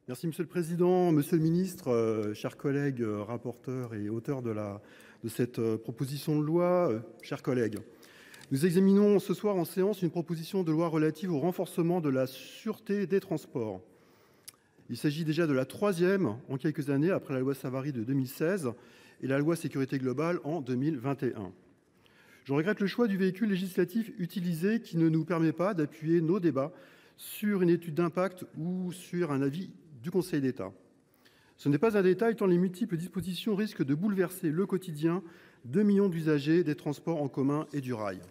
Merci Monsieur le Président, Monsieur le Ministre, chers collègues rapporteurs et auteurs de cette proposition de loi, chers collègues. Nous examinons ce soir en séance une proposition de loi relative au renforcement de la sûreté des transports. Il s'agit déjà de la troisième en quelques années après la loi Savary de 2016 et la loi sécurité globale en 2021. Je regrette le choix du véhicule législatif utilisé qui ne nous permet pas d'appuyer nos débats sur une étude d'impact ou sur un avis du Conseil d'État. Ce n'est pas un détail tant les multiples dispositions risquent de bouleverser le quotidien de millions d'usagers des transports en commun et du rail.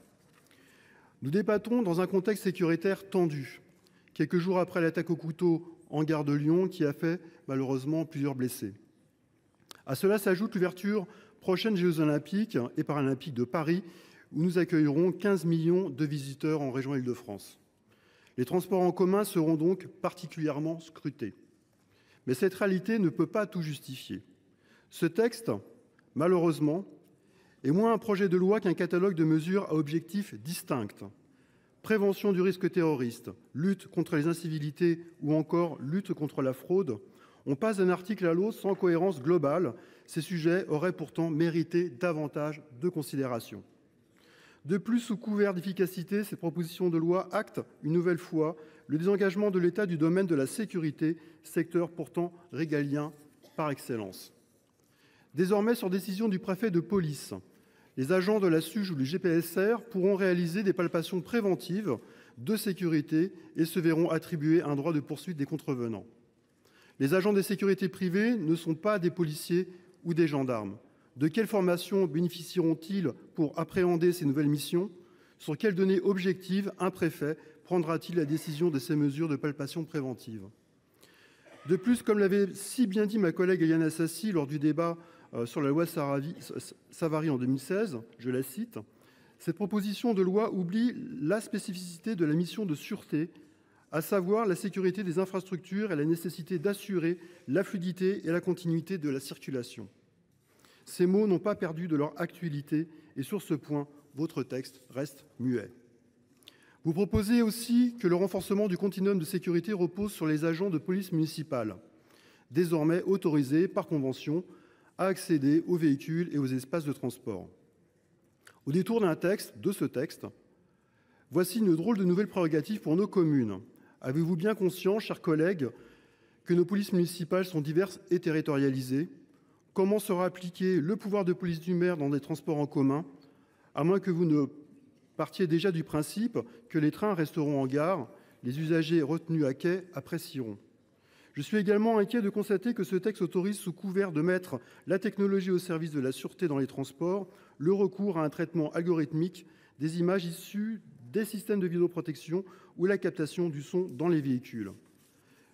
Nous débattons dans un contexte sécuritaire tendu, quelques jours après l'attaque au couteau en gare de Lyon qui a fait malheureusement plusieurs blessés. À cela s'ajoute l'ouverture prochaine des Jeux Olympiques et Paralympiques de Paris où nous accueillerons 15 millions de visiteurs en région Île-de-France. Les transports en commun seront donc particulièrement scrutés. Mais cette réalité ne peut pas tout justifier. Ce texte, malheureusement, est moins un projet de loi qu'un catalogue de mesures à objectifs distincts. Prévention du risque terroriste, lutte contre les incivilités ou encore lutte contre la fraude. On passe d'un article à l'autre sans cohérence globale. Ces sujets auraient pourtant mérité davantage de considération. De plus, sous couvert d'efficacité, cette proposition de loi acte une nouvelle fois le désengagement de l'État du domaine de la sécurité, secteur pourtant régalien par excellence. Désormais, sur décision du préfet de police, les agents de la SUGE ou du GPSR pourront réaliser des palpations préventives de sécurité et se verront attribuer un droit de poursuite des contrevenants. Les agents des sécurités privées ne sont pas des policiers ou des gendarmes. De quelle formation bénéficieront-ils pour appréhender ces nouvelles missions? Sur quelles données objectives un préfet prendra-t-il la décision de ces mesures de palpation préventive? De plus, comme l'avait si bien dit ma collègue Éliane Assassi lors du débat sur la loi Savary en 2016, je la cite, « Cette proposition de loi oublie la spécificité de la mission de sûreté, à savoir la sécurité des infrastructures et la nécessité d'assurer la fluidité et la continuité de la circulation. » Ces mots n'ont pas perdu de leur actualité et sur ce point, votre texte reste muet. Vous proposez aussi que le renforcement du continuum de sécurité repose sur les agents de police municipale, désormais autorisés par convention à accéder aux véhicules et aux espaces de transport. Au détour de ce texte, voici une drôle de nouvelle prérogative pour nos communes. Avez-vous bien conscience, chers collègues, que nos polices municipales sont diverses et territorialisées? Comment sera appliqué le pouvoir de police du maire dans des transports en commun, à moins que vous ne partiez déjà du principe que les trains resteront en gare, les usagers retenus à quai apprécieront. Je suis également inquiet de constater que ce texte autorise, sous couvert de mettre la technologie au service de la sûreté dans les transports, le recours à un traitement algorithmique des images issues des systèmes de vidéoprotection ou la captation du son dans les véhicules.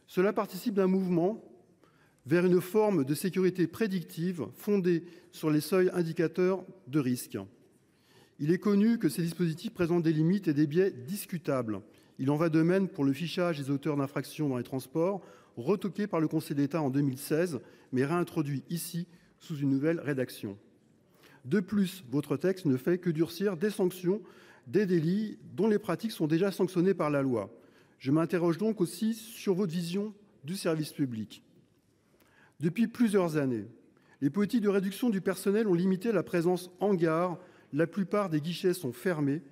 Cela participe d'un mouvement vers une forme de sécurité prédictive fondée sur les seuils indicateurs de risque. Il est connu que ces dispositifs présentent des limites et des biais discutables. Il en va de même pour le fichage des auteurs d'infractions dans les transports, retoqué par le Conseil d'État en 2016, mais réintroduit ici sous une nouvelle rédaction. De plus, votre texte ne fait que durcir des sanctions, des délits dont les pratiques sont déjà sanctionnées par la loi. Je m'interroge donc aussi sur votre vision du service public. Depuis plusieurs années, les politiques de réduction du personnel ont limité la présence en gare. La plupart des guichets sont fermés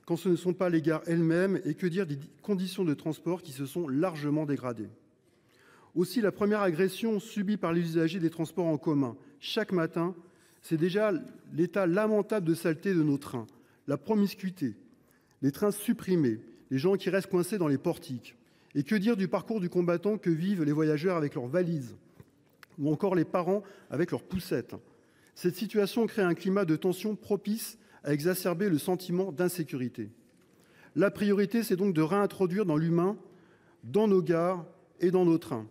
quand ce ne sont pas les gares elles-mêmes, et que dire des conditions de transport qui se sont largement dégradées. Aussi, la première agression subie par les usagers des transports en commun chaque matin, c'est déjà l'état lamentable de saleté de nos trains, la promiscuité, les trains supprimés, les gens qui restent coincés dans les portiques. Et que dire du parcours du combattant que vivent les voyageurs avec leurs valises, ou encore les parents avec leurs poussettes. Cette situation crée un climat de tension propice à exacerber le sentiment d'insécurité. La priorité, c'est donc de réintroduire dans l'humain, dans nos gares et dans nos trains,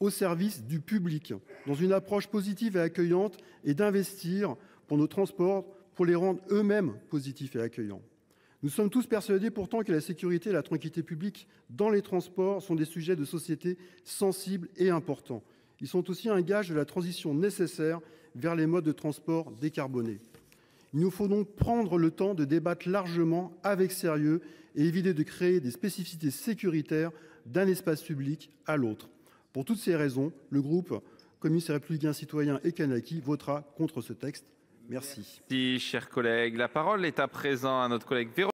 au service du public, dans une approche positive et accueillante, et d'investir pour nos transports pour les rendre eux-mêmes positifs et accueillants. Nous sommes tous persuadés pourtant que la sécurité et la tranquillité publique dans les transports sont des sujets de société sensibles et importants. Ils sont aussi un gage de la transition nécessaire vers les modes de transport décarbonés. Il nous faut donc prendre le temps de débattre largement, avec sérieux, et éviter de créer des spécificités sécuritaires d'un espace public à l'autre. Pour toutes ces raisons, le groupe communiste et républicain citoyen et Kanaki votera contre ce texte. Merci. Merci, cher collègue. La parole est à présent à notre collègue Véronique